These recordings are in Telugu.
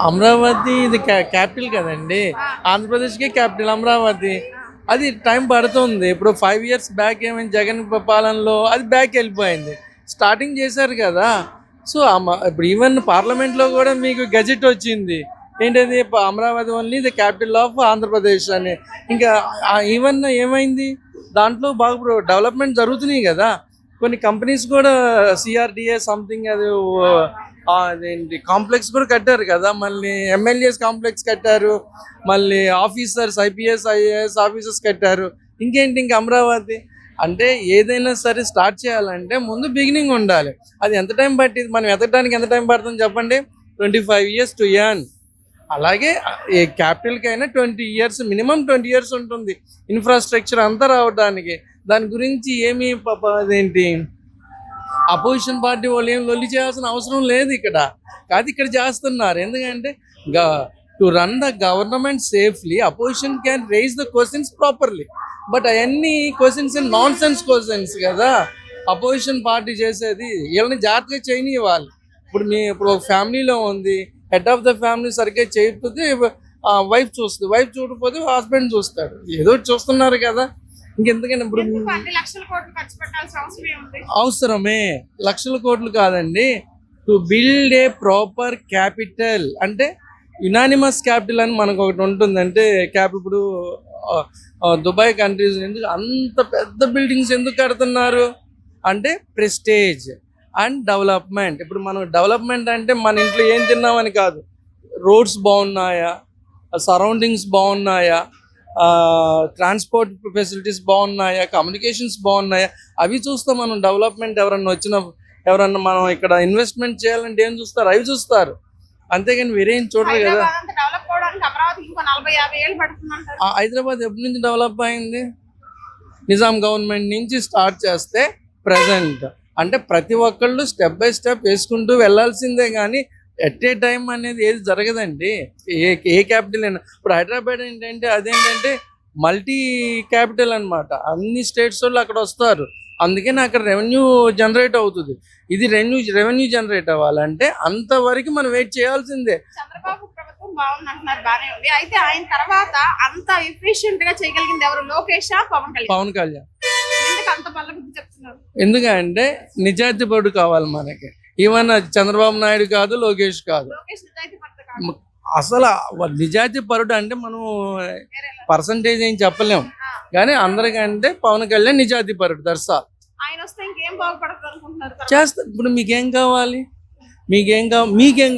అమరావతి ఇది క్యాపిటల్ కదండి. ఆంధ్రప్రదేశ్కి క్యాపిటల్ అమరావతి. అది టైం పడుతుంది. ఇప్పుడు 5 years బ్యాక్ ఏమైంది, జగన్ పాలనలో అది బ్యాక్ వెళ్ళిపోయింది. స్టార్టింగ్ చేశారు కదా. సో ఇప్పుడు ఈవెన్ పార్లమెంట్లో కూడా మీకు గెజెట్ వచ్చింది ఏంటది, Amaravati only the capital of Andhra Pradesh అని. ఇంకా ఈవెన్ ఏమైంది, దాంట్లో బాగా డెవలప్మెంట్ జరుగుతున్నాయి కదా. కొన్ని కంపెనీస్ కూడా సిఆర్డిఏ సంథింగ్ అది అదేంటి కాంప్లెక్స్ కూడా కట్టారు కదా. మళ్ళీ ఎమ్మెల్యేస్ కాంప్లెక్స్ కట్టారు, మళ్ళీ ఆఫీసర్స్ ఐపీఎస్ ఐఏఎస్ ఆఫీసర్స్ కట్టారు. ఇంకేంటి ఇంకా అమరావతి అంటే ఏదైనా సరే స్టార్ట్ చేయాలంటే ముందు బిగినింగ్ ఉండాలి. అది ఎంత టైం పట్టింది, మనం ఎతకడానికి ఎంత టైం పడుతుంది చెప్పండి. 25 years టు ఎర్న్. అలాగే ఏ క్యాపిటల్కైనా 20 years మినిమం 20 years ఉంటుంది ఇన్ఫ్రాస్ట్రక్చర్ అంతా రావడానికి. దాని గురించి ఏమి అదేంటి అపోజిషన్ పార్టీ వాళ్ళు ఏం లొల్లి చేయాల్సిన అవసరం లేదు ఇక్కడ. కాదు ఇక్కడ చేస్తున్నారు. ఎందుకంటే to run the government safely opposition can raise the questions properly. But అవన్నీ క్వశ్చన్స్ నాన్ సెన్స్ క్వశ్చన్స్ కదా అపోజిషన్ పార్టీ చేసేది. వీళ్ళని జాగ్రత్తగా చేయనివ్వాలి. ఇప్పుడు ఒక ఫ్యామిలీలో ఉంది, హెడ్ ఆఫ్ ద ఫ్యామిలీ సరిగ్గా చేయకపోతే వైఫ్ చూస్తుంది, వైఫ్ చూడకపోతే హస్బెండ్ చూస్తాడు. ఏదో చూస్తున్నారు కదా. ఇంకెందుకంటే ఇప్పుడు అవసరమే లక్షల కోట్లు కాదండి. To build a proper capital అంటే యునానిమస్ క్యాపిటల్ అని మనకు ఒకటి ఉంటుంది. అంటే ఇప్పుడు దుబాయ్ కంట్రీస్ ఎందుకు అంత పెద్ద బిల్డింగ్స్ ఎందుకు కడుతున్నారు అంటే ప్రెస్టేజ్ అండ్ డెవలప్మెంట్. ఇప్పుడు మనం డెవలప్మెంట్ అంటే మన ఇంట్లో ఏం తిన్నామని కాదు, రోడ్స్ బాగున్నాయా, సరౌండింగ్స్ బాగున్నాయా, ట్రాన్స్పోర్ట్ ఫెసిలిటీస్ బాగున్నాయా, కమ్యూనికేషన్స్ బాగున్నాయా, అవి చూస్తాం మనం. డెవలప్మెంట్ ఎవరన్నా మనం ఇక్కడ ఇన్వెస్ట్మెంట్ చేయాలంటే ఏం చూస్తారు, అవి చూస్తారు. అంతేగాని వేరేం చూడరు కదా. హైదరాబాద్ ఎప్పటి నుంచి డెవలప్ అయింది, నిజాం గవర్నమెంట్ నుంచి స్టార్ట్ చేస్తే ప్రజెంట్ అంటే ప్రతి ఒక్కళ్ళు స్టెప్ బై స్టెప్ వేసుకుంటూ వెళ్ళాల్సిందే. కానీ ఎట్ ఏ టైం అనేది ఏది జరగదండి. ఏ క్యాపిటల్ అయినా ఇప్పుడు హైదరాబాద్ ఏంటంటే అదేంటంటే మల్టీ క్యాపిటల్ అనమాట. అన్ని స్టేట్స్ వాళ్ళు అక్కడ వస్తారు. అందుకని అక్కడ రెవెన్యూ జనరేట్ అవుతుంది. ఇది రెవెన్యూ జనరేట్ అవ్వాలంటే అంతవరకు మనం వెయిట్ చేయాల్సిందే. చంద్రబాబు ప్రభుత్వం బాగుంది అంటున్నారు, బానే ఉంది. అయితే ఆయన తర్వాత అంత ఎఫిషియెంట్ గా చేయగలిగింది ఎవరు, లోకేష్ పవన్ కళ్యాణ్? అంత బల్లగుద్ది చెప్తున్నారు ఎందుకంటే నిజాయితీ పరుడు కావాలి మనకి. ఈవెన్ చంద్రబాబు నాయుడు కాదు, లోకేష్ కాదు. అసలు నిజాయితీ పరుడు అంటే మనం పర్సంటేజ్ ఏం చెప్పలేం. కానీ అందరికంటే పవన్ కళ్యాణ్ నిజాయితీ పరుడు. దర్శా చేస్తా. ఇప్పుడు మీకేం కావాలి, మీకేం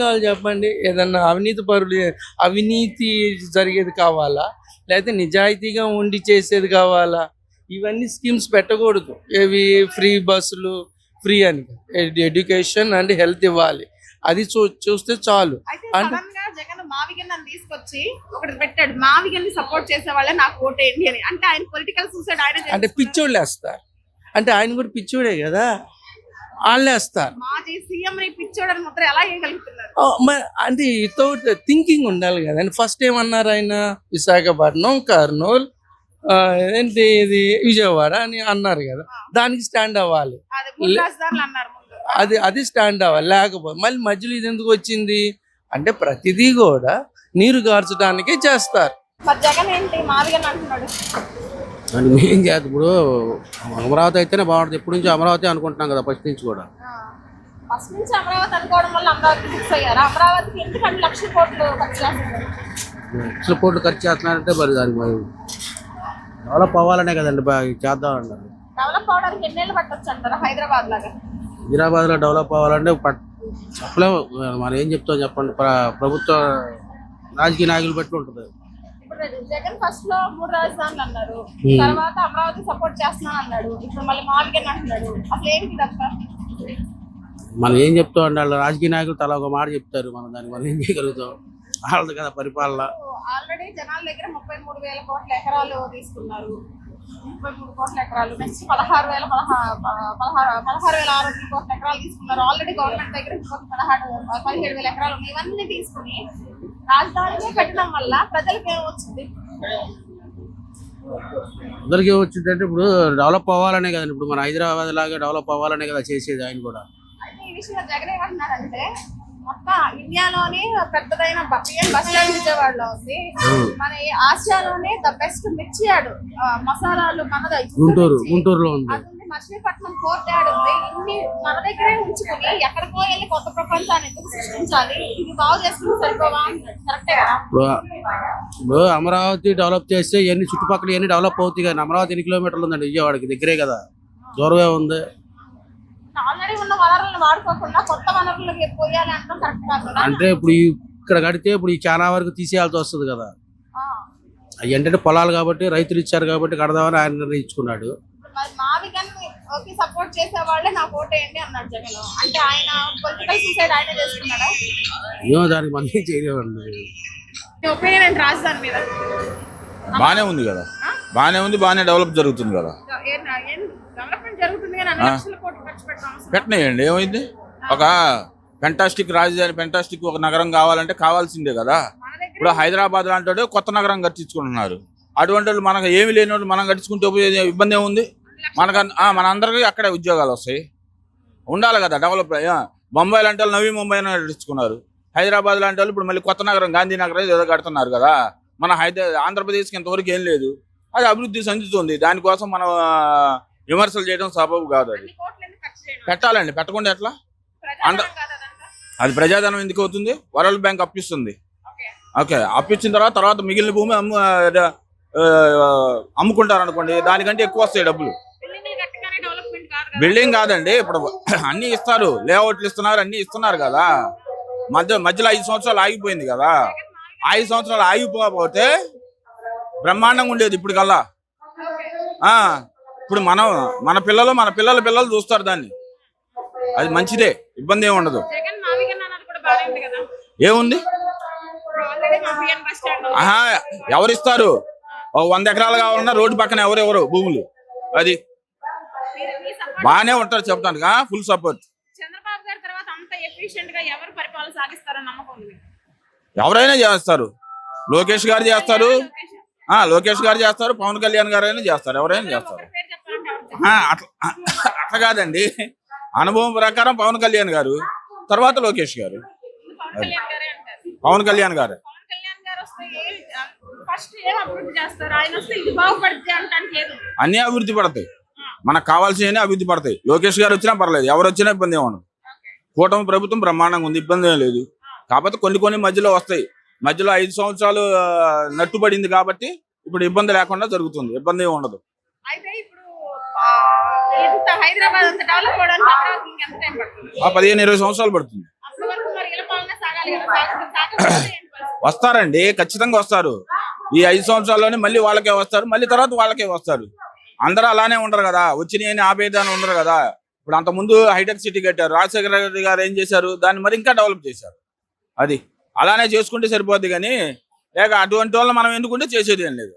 కావాలి చెప్పండి. ఏదన్నా అవినీతి జరిగేది కావాలా, లేకపోతే నిజాయితీగా ఉండి చేసేది కావాలా? ఇవన్నీ స్కీమ్స్ పెట్టకూడదు. ఏవి ఫ్రీ బస్సులు, ఫ్రీ అని ఎడ్యుకేషన్ అండ్ హెల్త్ ఇవ్వాలి. అది చూస్తే చాలు. అంటే తీసుకొచ్చి ఒకటి పెట్టాడు, మావిగన్ని సపోర్ట్ చేసే వాళ్ళే నాకు ఓటేయండి అని. అంటే ఆయన పొలిటికల్ సూసైడ్ అంటే పిచ్చోళ్ళు వేస్తారు. అంటే ఆయన కూడా పిచ్చోడే కదా, వాళ్ళే వేస్తారు. మాజీ సీఎం పిచ్చోడని మాత్రం ఎలా వేయగలుగుతున్నారు అంటే వితౌట్ థింకింగ్ ఉండాలి కదా. ఫస్ట్ ఏమన్నారు ఆయన, విశాఖపట్నం, కర్నూలు, ఏంటి ఇది విజయవాడ అని అన్నారు కదా. దానికి స్టాండ్ అవ్వాలి. అది స్టాండ్ అవ్వాలి. లేకపోతే మళ్ళీ మధ్యలో ఇది ఎందుకు వచ్చింది అంటే ప్రతిదీ కూడా నీరు గార్చడానికే చేస్తారు. ఏం చేద్దాం. ఇప్పుడు అమరావతి అయితేనే బాగుంటుంది. ఎప్పటి నుంచి అమరావతి అనుకుంటున్నాం కదా, ఫస్ట్ నుంచి కూడా. లక్షల కోట్లు ఖర్చు చేస్తున్నారంటే మరి దానికి మరి డెవలప్ అవ్వాలనే కదండి చేద్దాం అన్నారు. హైదరాబాద్ లో డెవలప్ అవ్వాలంటే చెప్పలేము. మనం ఏం చెప్తాం చెప్పండి. ప్రభుత్వ రాజకీయ నాయకులు బట్టి ఉంటుంది. జగన్ ఫస్ట్ లో 3 రాజధానులు అన్నారు, తర్వాత అమరావతి సపోర్ట్ చేస్తున్నాను అన్నాడు, ఇప్పుడు మళ్ళీ మావిగన్ అంటున్నాడు. అసలు ఏంటి మనం ఏం చెప్తాం అండి, వాళ్ళ రాజకీయ నాయకులు తల ఒక మాట చెప్తారు. మనం దానికి మనం ఏం చేయగలుగుతాం, వాళ్ళది కదా పరిపాలన. ఆల్రెడీ జనాల దగ్గర 33,000 కోట్ల ఎకరాలు తీసుకున్నారు. 33 కోట్ల ఎకరాలు, నెక్స్ట్ 16,600 కోట్ల ఎకరాలు తీసుకున్నారు. ఆల్రెడీ గవర్నమెంట్ దగ్గర 17,000 ఎకరాలు. ఇవన్నీ తీసుకుని రాజధానిగా కట్టడం వల్ల ప్రజలకు ఏమొచ్చింది? అందరికి ఏమొచ్చింది అంటే ఇప్పుడు డెవలప్ అవ్వాలనే కదండి. ఇప్పుడు మన హైదరాబాద్ లాగా డెవలప్ అవ్వాలనే కదా చేసేది ఆయన కూడా. అయితే ఈ విషయంలో జగన్ ఏమంటున్నారంటే మొత్తం ఇండియాలోనే పెద్దదైన బిఎన్ బస్ స్టాండ్ విజయవాడలో ఉంది. మన ఈ ఆసియాలోనే ద బెస్ట్ మిర్చి యార్డ్ మసాలాలు మనది గుంటూరులో ఉంది. అది ఉంది. మచిలీపట్నం పోర్ట్ యార్డ్ ఉంది. ఇన్ని మన దగ్గరే ఉంచుకుని ఎక్కడికో వెళ్ళి కొత్త ప్రపంచాన్ని ఎందుకు సృష్టించాలి? ఇది బాగు చేసుకుని సరిపోవా? కరెక్టే కదా. ఇప్పుడు అమరావతి డెవలప్ చేస్తే ఇవన్నీ చుట్టుపక్కల ఇవన్నీ డెవలప్ అవుతాయి. కానీ అమరావతి ఎన్ని కిలోమీటర్లు ఉందండి విజయవాడకి? దగ్గరే కదా, దూరమే ఉంది. ఆల్రెడీ ఉన్న వనరులను వాడుకోకుండా కొత్త వనరులకి పోయాలి అంటే కరెక్ట్ కాదు కదా. అంటే ఇప్పుడు ఇక్కడ కడితే ఇప్పుడు ఈ చాలా వరకు తీసేయాల్సి వస్తుంది కదా. అవి ఏంటంటే పొలాలు కాబట్టి రైతులు ఇచ్చారు కాబట్టి కడదామని ఆయన నిర్ణయించుకున్నాడు. మరి మావిగన్ ఓకే సపోర్ట్ చేసే వాళ్ళే నాకు ఓటేయండి అన్నాడు జగన్. అంటే ఆయన పొలిటికల్ సూసైడ్ ఆయన చేసుకున్నాడా? ఏమో దానికి మళ్ళీ చేయలేమండి. ఒపీనియన్ ఏంటి రాజధాని మీద? బానే ఉంది కదా, బానే ఉంది, బానే డెవలప్ జరుగుతుంది కదా. డెవలప్మెంట్ జరుగుతుంది కానీ అన్ని లక్షల కోట్లు ఖర్చు పెట్టడం పెట్టనేయండి, ఏమైంది? ఒక ఫెంటాస్టిక్ రాజధాని, ఫెంటాస్టిక్ ఒక నగరం కావాలంటే కావాల్సిందే కదా. ఇప్పుడు హైదరాబాద్ లాంటి కొత్త నగరం కట్టించుకుంటున్నారు. అటువంటి వాళ్ళు మనకు ఏమి లేని వాళ్ళు మనం కట్టించుకుంటే ఇబ్బంది ఏముంది? మన అందరికీ అక్కడే ఉద్యోగాలు వస్తాయి. ఉండాలి కదా డెవలప్. బొంబాయి లాంటి వాళ్ళు నవీ ముంబై కట్టించుకున్నారు. హైదరాబాద్ లాంటి వాళ్ళు ఇప్పుడు మళ్ళీ కొత్త నగరం గాంధీనగరం ఏదో కడుతున్నారు కదా. మన ఆంధ్రప్రదేశ్కి ఇంతవరకు ఏం లేదు. అది అభివృద్ధి చెందుతుంది. దానికోసం మనం విమర్శలు చేయడం సబబు కాదు. అది పెట్టాలండి, పెట్టకుండా ఎట్లా? అది ప్రజాధనం ఎందుకు అవుతుంది? వరల్డ్ బ్యాంక్ అప్పిస్తుంది. ఓకే, అప్పించిన తర్వాత మిగిలిన భూమి అమ్ముకుంటారు అనుకోండి, దానికంటే ఎక్కువ వస్తాయి డబ్బులు. బిల్డింగ్ కాదండి, ఇప్పుడు అన్ని ఇస్తారు, లేఅవుట్లు ఇస్తున్నారు, అన్ని ఇస్తున్నారు కదా. మధ్యలో 5 సంవత్సరాలు ఆగిపోయింది కదా. 5 సంవత్సరాలు ఆగిపోతే బ్రహ్మాండంగా ఉండేది ఇప్పుడు కల్లా. ఇప్పుడు మన పిల్లలు చూస్తారు దాన్ని. అది మంచిదే, ఇబ్బంది ఏమి ఉండదు. ఏముంది? ఎవరిస్తారు? 100 ఎకరాలు కావాలన్నా రోడ్డు పక్కన ఎవరెవరు భూములు, అది బాగానే ఉంటారు చెప్పడానికి. Full support. చంద్రబాబు గారి తర్వాత అంత ఎఫిషియెంట్ గా ఎవరు పరిపాలన సాగిస్తారని నమ్మకం ఉంది? ఎవరైనా చేస్తారు. లోకేష్ గారు చేస్తారు, పవన్ కళ్యాణ్ గారు అయినా చేస్తారు, ఎవరైనా చేస్తారు. అట్లా కాదండి, అనుభవం ప్రకారం పవన్ కళ్యాణ్ గారు, తర్వాత లోకేష్ గారు, పవన్ కళ్యాణ్ గారు. అన్ని అభివృద్ధి పడతాయి, మనకు కావాల్సినవి అభివృద్ధి పడతాయి. లోకేష్ గారు వచ్చినా పర్లేదు, ఎవరు వచ్చినా ఇబ్బంది ఏమన్నా. కూటమి ప్రభుత్వం బ్రహ్మాండంగా ఉంది, ఇబ్బంది ఏం లేదు. కాకపోతే కొన్ని మధ్యలో వస్తాయి. మధ్యలో 5 సంవత్సరాలు నట్టుబడింది కాబట్టి ఇప్పుడు ఇబ్బంది లేకుండా జరుగుతుంది, ఇబ్బంది ఏమి ఉండదు. ఇంత హైదరాబాద్ అంత డెవలప్ అవడానికి అమరావతికి ఎంత టైం పడుతుంది? 15-20 సంవత్సరాలు పడుతుంది. అప్పటి వరకు మరి ఇలా పాలన సాగాలి కదా. వస్తారండి, ఖచ్చితంగా వస్తారు. ఈ 5 సంవత్సరాల్లోనే మళ్ళీ వాళ్ళకే వస్తారు, మళ్ళీ తర్వాత వాళ్ళకే వస్తారు. అందరూ అలానే ఉండరు కదా, వచ్చినాయని ఆపేదాన్ని ఉండరు కదా. ఇప్పుడు అంత ముందు హైటెక్ సిటీ కట్టారు, రాజశేఖర రెడ్డి గారు ఏం చేశారు, దాన్ని మరి ఇంకా డెవలప్ చేశారు. అది అలానే చేసుకుంటే సరిపోద్ది. కానీ లేక అటువంటి వాళ్ళు మనం ఎందుకుంటే చేసేది ఏం లేదు.